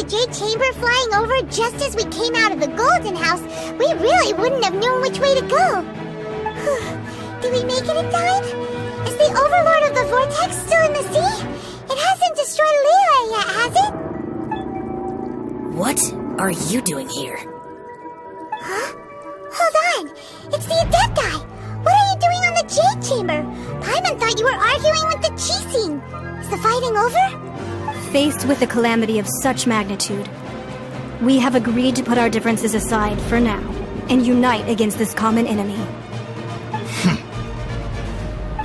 Jade Chamber flying over just as we came out of the Golden House, we really wouldn't have known which way to go. Did we make it in time? Is the Overlord of the Vortex still in the sea? It hasn't destroyed Leela yet, has it? What are you doing here? Huh? Hold on! It's the Adepti! What are you doing on the Jade Chamber? Paimon thought you were arguing with the Chising. Is the fighting over? Faced with a calamity of such magnitude, we have agreed to put our differences aside for now and unite against this common enemy.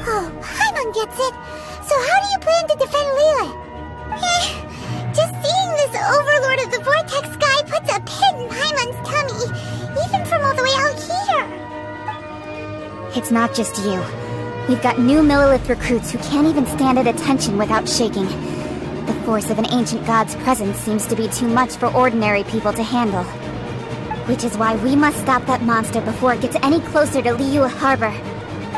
Oh, Paimon gets it. So how do you plan to defend Leela? Just seeing this Overlord of the Vortex guy puts a pin in Paimon's tummy, even from all the way out here. It's not just you. We've got new Millilith recruits who can't even stand at attention without shaking. The force of an ancient god's presence seems to be too much for ordinary people to handle. Which is why we must stop that monster before it gets any closer to Liyue Harbor.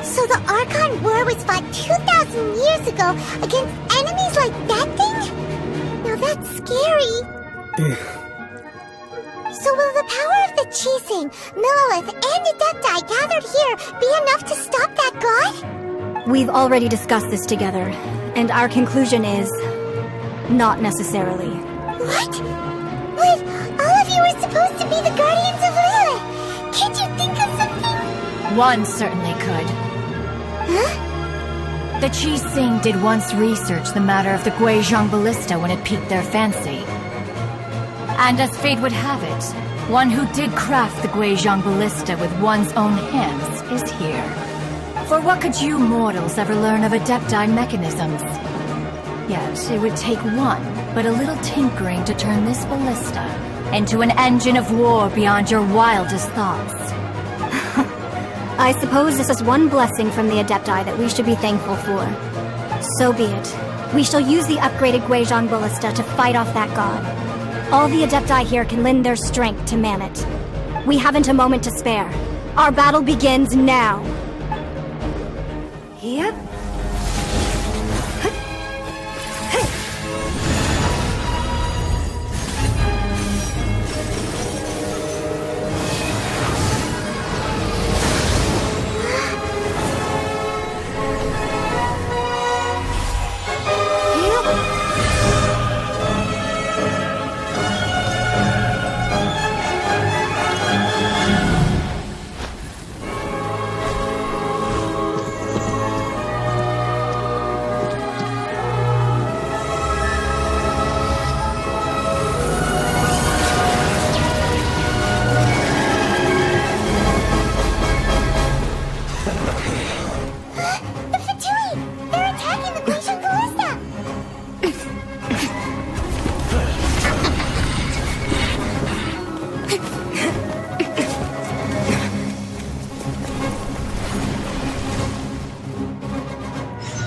So the Archon War was fought 2,000 years ago against enemies like that thing? Now that's scary. So will the power of the Chising, Millilith, and Adepti gathered here be enough to stop that god? We've already discussed this together, and our conclusion is... not necessarily. What? But all of you were supposed to be the guardians of Leela. Can't you think of something? One certainly could. Huh? The Chising did once research the matter of the Guizhong Ballista when it piqued their fancy. And as fate would have it, one who did craft the Guizhong Ballista with one's own hands is here. For what could you mortals ever learn of Adepti mechanisms? Yet, it would take one, but a little tinkering to turn this ballista into an engine of war beyond your wildest thoughts. I suppose this is one blessing from the Adepti that we should be thankful for. So be it. We shall use the upgraded Guizhong Ballista to fight off that god. All the Adepti here can lend their strength to man it. We haven't a moment to spare. Our battle begins now. Yep.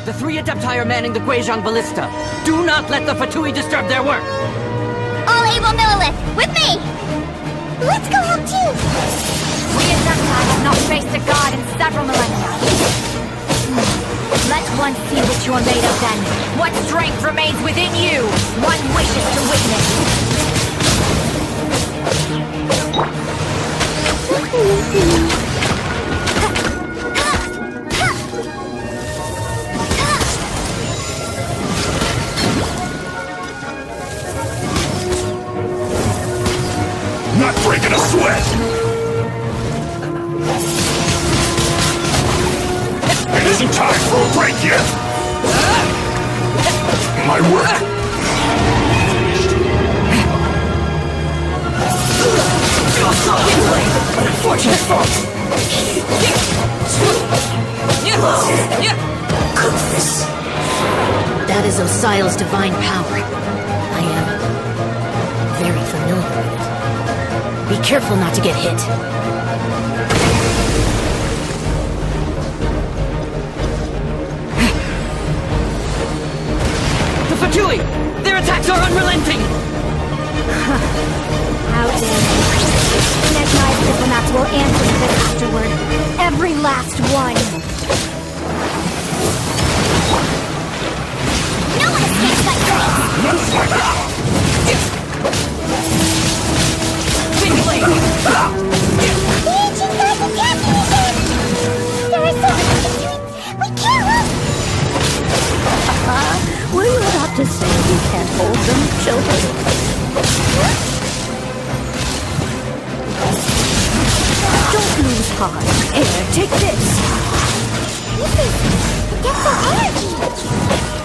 The three Adepti are manning the Guizhong Ballista. Do not let the Fatui disturb their work! All able Millilith, with me! Let's go help too! We Adepti have not faced a god in several millennia. Let one see what you are made of then. What strength remains within you? One wishes to witness. Not breaking a sweat! It isn't time for a break yet! My work! Unfortunate fault! That is Osial's divine power. I am very familiar with it. Be careful not to get hit. The Fatui! Their attacks are unrelenting! How dare you? Negnai's diplomats will answer to this afterward. Every last one! No one escapes my grace! powerful energy!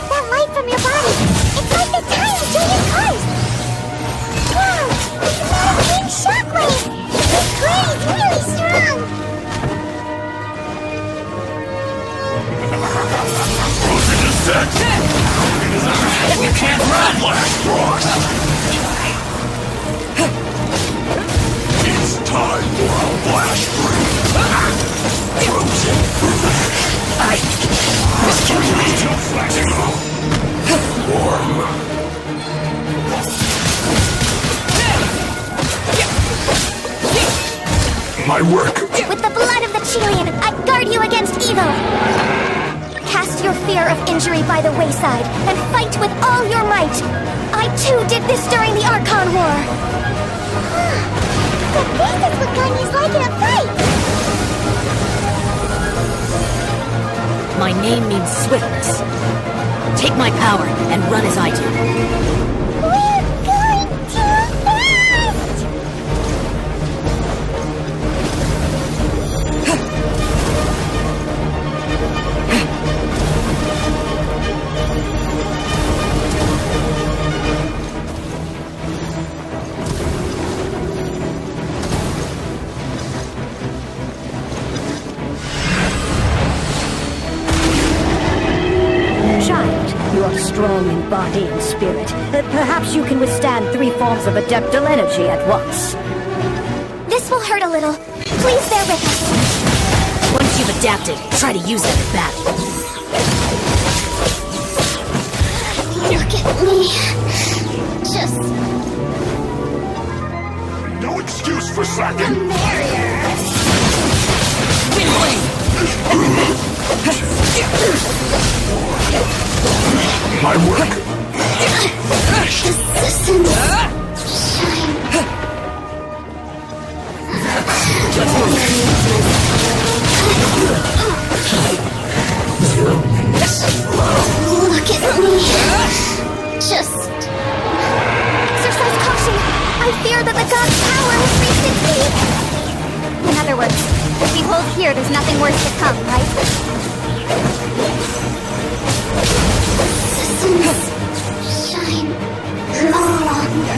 That light from your body, it's like the tires to your cars! Wow! It's not a big shockwave! This blade's really strong! Frozen to set! You can't run! Last cross! It's time for a flash break! Frozen fruit! I miscalculated. Warm! My work! With the blood of the Chelian, I guard you against evil! Cast your fear of injury by the wayside, and fight with all your might! I too did this during the Archon War! So this is what Ganya's like in a fight! My name means swiftness. Take my power and run as I do. We're going too fast! You are strong in body and spirit. Perhaps you can withstand 3 forms of adeptal energy at once. This will hurt a little. Please bear with us. Once you've adapted, try to use that in battle. Look at me. Just No excuse for slacking! My work! look at me. Just exercise caution. I fear that the god's power has reached its peak. In other words, if we hold here, there's nothing worse to come, right? Shine along the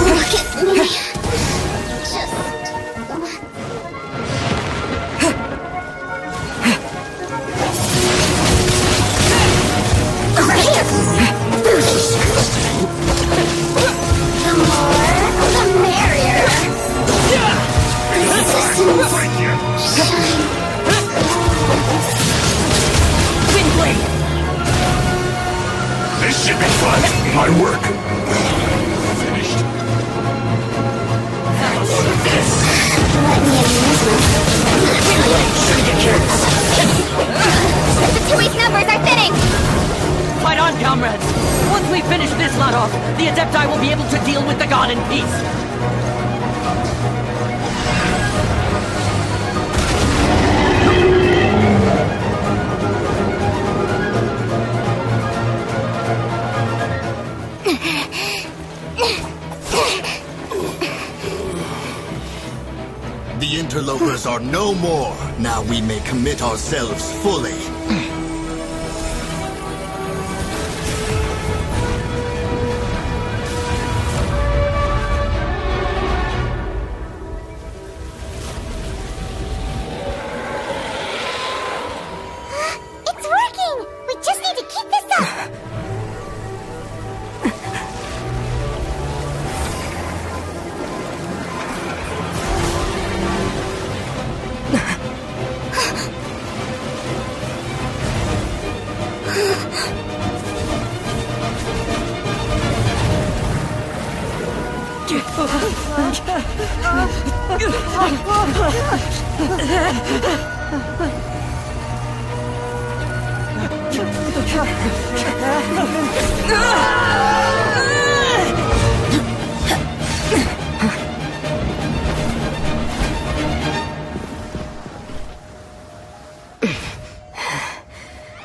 Look at me. Just over here. The more, the merrier. Resistance. Shine. Windblade! This should be fun! My work! Finished. Let me amuse myself. Shouldn't get careless. The Tui's numbers are thinning! Fight on, comrades! Once we finish this lot off, the Adepti will be able to deal with the god in peace! The interlopers are no more. Now we may commit ourselves fully. It's working! We just need to keep this up!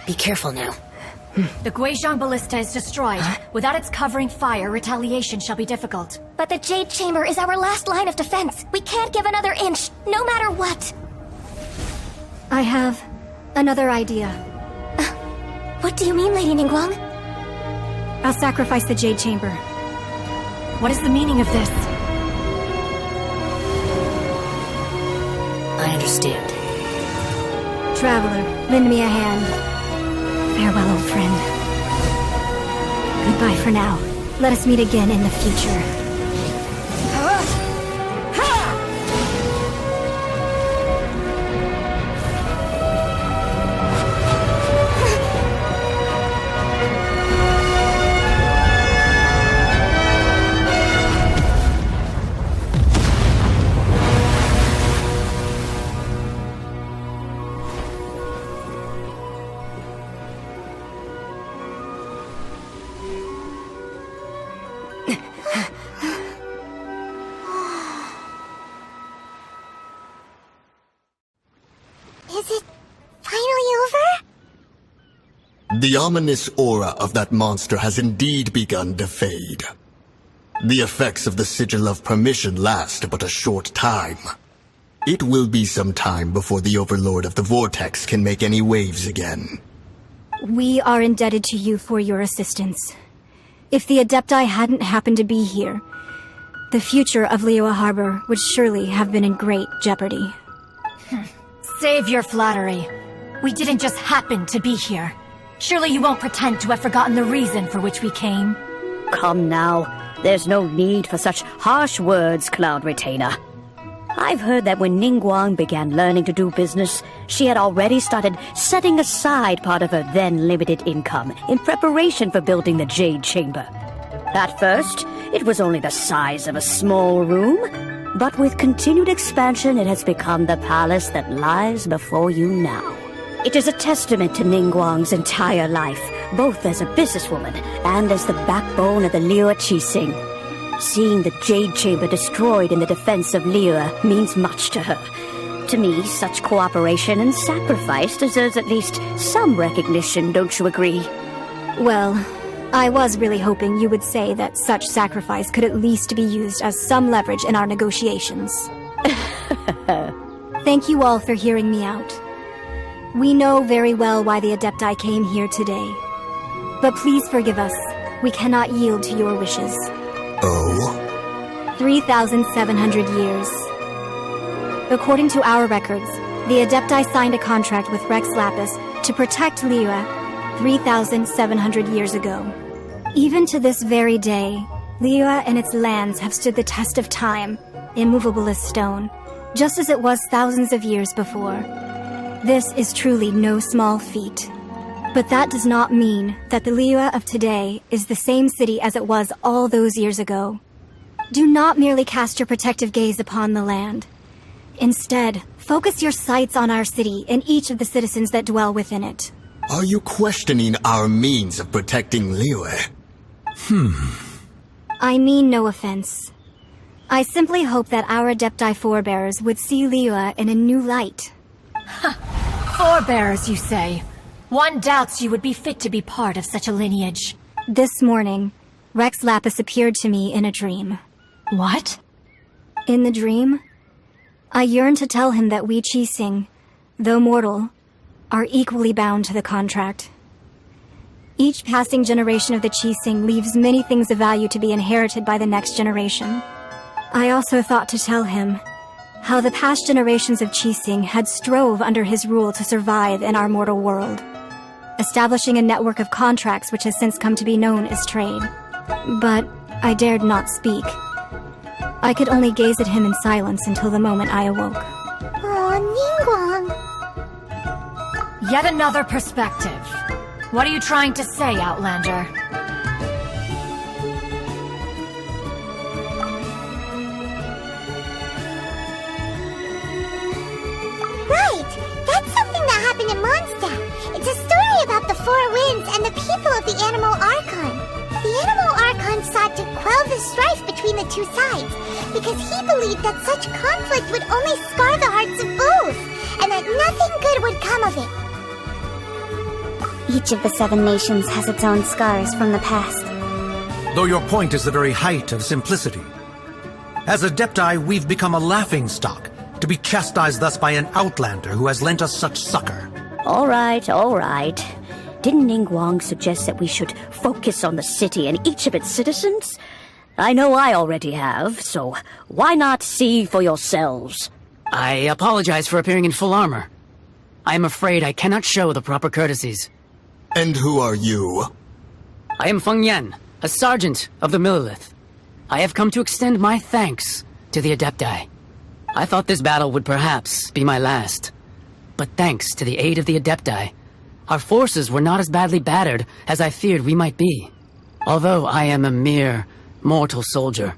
Be careful now. The Guizhong Ballista is destroyed. Without its covering fire, retaliation shall be difficult. But the Jade Chamber is our last line of defense. We can't give another inch, no matter what. I have another idea. What do you mean, Lady Ningguang? I'll sacrifice the Jade Chamber. What is the meaning of this? I understand. Traveler, lend me a hand. Farewell, old friend. Goodbye for now. Let us meet again in the future. Is it finally over? The ominous aura of that monster has indeed begun to fade. The effects of the Sigil of Permission last but a short time. It will be some time before the Overlord of the Vortex can make any waves again. We are indebted to you for your assistance. If the Adepti hadn't happened to be here, the future of Liyue Harbor would surely have been in great jeopardy. Save your flattery. We didn't just happen to be here. Surely you won't pretend to have forgotten the reason for which we came. Come now. There's no need for such harsh words, Cloud Retainer. I've heard that when Ningguang began learning to do business, she had already started setting aside part of her then limited income in preparation for building the Jade Chamber. At first, it was only the size of a small room, but with continued expansion it has become the palace that lies before you now. It is a testament to Ningguang's entire life, both as a businesswoman and as the backbone of the Liyue Qixing. Seeing the Jade Chamber destroyed in the defense of Liyue means much to her. To me, such cooperation and sacrifice deserves at least some recognition, don't you agree? Well, I was really hoping you would say that such sacrifice could at least be used as some leverage in our negotiations. Thank you all for hearing me out. We know very well why the Adepti came here today. But please forgive us. We cannot yield to your wishes. Oh? 3,700 years. According to our records, the Adepti signed a contract with Rex Lapis to protect Liyue 3,700 years ago. Even to this very day, Liyue and its lands have stood the test of time, immovable as stone, just as it was thousands of years before. This is truly no small feat. But that does not mean that the Liyue of today is the same city as it was all those years ago. Do not merely cast your protective gaze upon the land. Instead, focus your sights on our city and each of the citizens that dwell within it. Are you questioning our means of protecting Liyue? I mean no offense. I simply hope that our Adepti forebears would see Liyue in a new light. Forebears, you say? One doubts you would be fit to be part of such a lineage. This morning, Rex Lapis appeared to me in a dream. What? In the dream, I yearned to tell him that we Qixing, though mortal, are equally bound to the contract. Each passing generation of the Qixing leaves many things of value to be inherited by the next generation. I also thought to tell him how the past generations of Qixing had strove under his rule to survive in our mortal world, establishing a network of contracts which has since come to be known as trade. But I dared not speak. I could only gaze at him in silence until the moment I awoke. Oh, Ningguang. Yet another perspective. What are you trying to say, Outlander? Right! That's something that happened in Mondstadt. It's a story about the Four Winds and the people of the Animal Archon. The Animal Archon sought to quell the strife between the two sides, because he believed that such conflict would only scar the hearts of both, and that nothing good would come of it. Each of the 7 nations has its own scars from the past. Though your point is the very height of simplicity. As Adepti, we've become a laughingstock, to be chastised thus by an outlander who has lent us such succor. All right. Didn't Ningguang suggest that we should focus on the city and each of its citizens? I know I already have, so why not see for yourselves? I apologize for appearing in full armor. I am afraid I cannot show the proper courtesies. And who are you? I am Feng Yan, a sergeant of the Millelith. I have come to extend my thanks to the Adepti. I thought this battle would perhaps be my last. But thanks to the aid of the Adepti, our forces were not as badly battered as I feared we might be. Although I am a mere mortal soldier,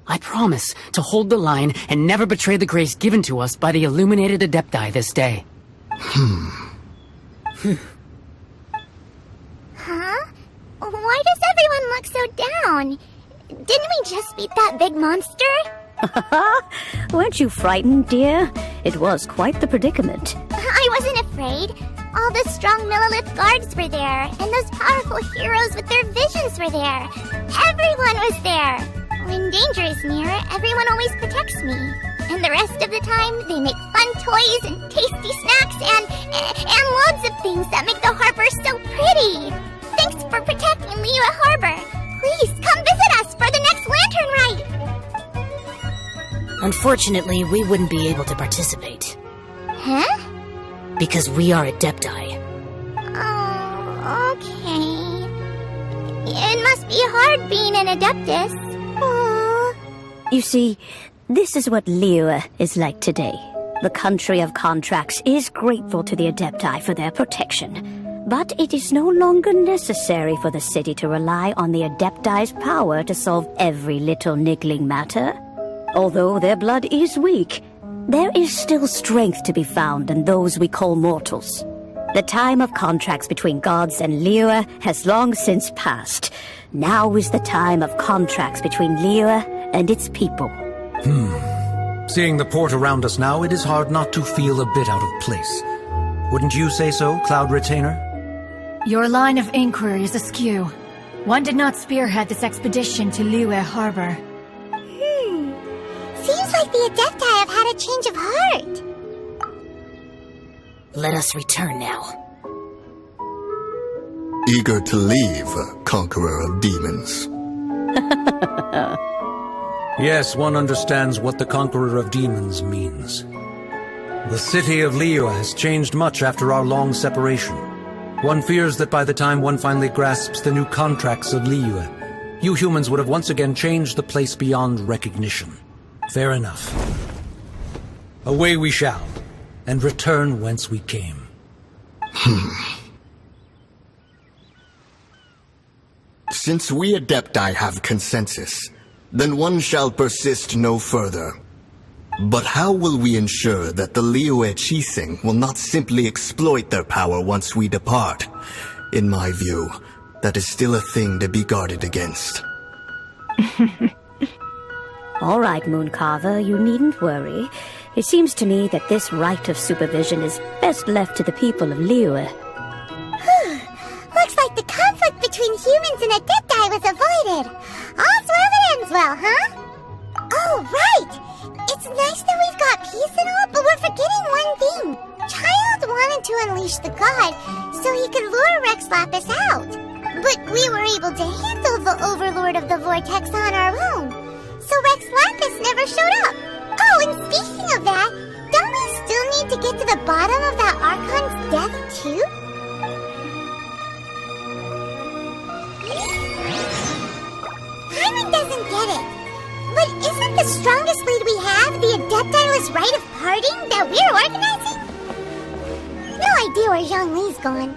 I promise to hold the line and never betray the grace given to us by the illuminated Adepti this day. Huh? Why does everyone look so down? Didn't we just beat that big monster? Weren't you frightened, dear? It was quite the predicament. I wasn't afraid. All the strong Millelith guards were there, and those powerful heroes with their visions were there. Everyone was there. When danger is near, everyone always protects me. And the rest of the time, they make fun toys and tasty snacks and loads of things that make the harbor so pretty. Thanks for protecting Liyue Harbor. Please, come visit us for the next lantern rite. Unfortunately, we wouldn't be able to participate. Huh? Because we are Adepti. Oh, okay. It must be hard being an Adeptus. Aww. You see, this is what Liyue is like today. The country of contracts is grateful to the Adepti for their protection. But it is no longer necessary for the city to rely on the Adepti's power to solve every little niggling matter. Although their blood is weak, there is still strength to be found in those we call mortals. The time of contracts between gods and Liyue has long since passed. Now is the time of contracts between Liyue and its people. Seeing the port around us now, it is hard not to feel a bit out of place. Wouldn't you say so, Cloud Retainer? Your line of inquiry is askew. One did not spearhead this expedition to Liyue Harbor. Seems like the Adepti have had a change of heart. Let us return now. Eager to leave, Conqueror of Demons. Yes, one understands what the Conqueror of Demons means. The city of Liyue has changed much after our long separation. One fears that by the time one finally grasps the new contracts of Liyue, you humans would have once again changed the place beyond recognition. Fair enough. Away we shall, and return whence we came. Since we Adepti have consensus, then one shall persist no further. But how will we ensure that the Liyue Qixing will not simply exploit their power once we depart? In my view, that is still a thing to be guarded against. All right, Mooncarver, you needn't worry. It seems to me that this right of supervision is best left to the people of Liyue. Looks like the conflict between humans and Adepti was avoided. All's well that ends well, huh? Oh, right! It's nice that we've got peace and all, but we're forgetting one thing. Child wanted to unleash the god so he could lure Rex Lapis out. But we were able to handle the Overlord of the Vortex on our own. So Rex Lapis never showed up. Oh, and speaking of that, don't we still need to get to the bottom of that Archon's death, too? Hyman doesn't get it. But isn't the strongest lead we have the Adepti-less rite of parting that we're organizing? No idea where Zhongli's gone.